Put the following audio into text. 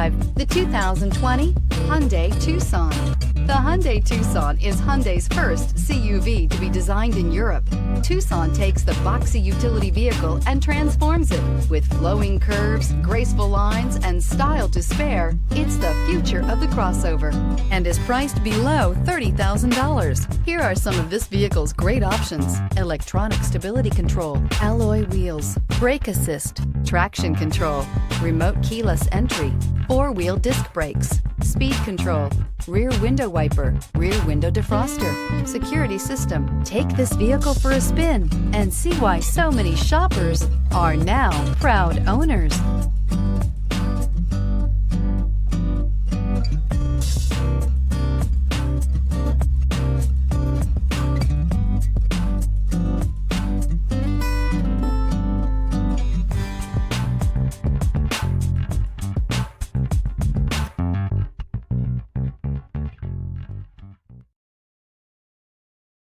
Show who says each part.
Speaker 1: drive the 2020 Hyundai Tucson. The Hyundai Tucson is Hyundai's first CUV to be designed in Europe. Tucson takes the boxy utility vehicle and transforms it. With flowing curves, graceful lines, and style to spare, it's the future of the crossover and is priced below $30,000. Here are some of this vehicle's great options: electronic stability control, alloy wheels, brake assist, traction control, remote keyless entry, four-wheel disc brakes, speed control, rear window wiper, rear window defroster, security system. Take this vehicle for a spin and see why so many shoppers are now proud owners.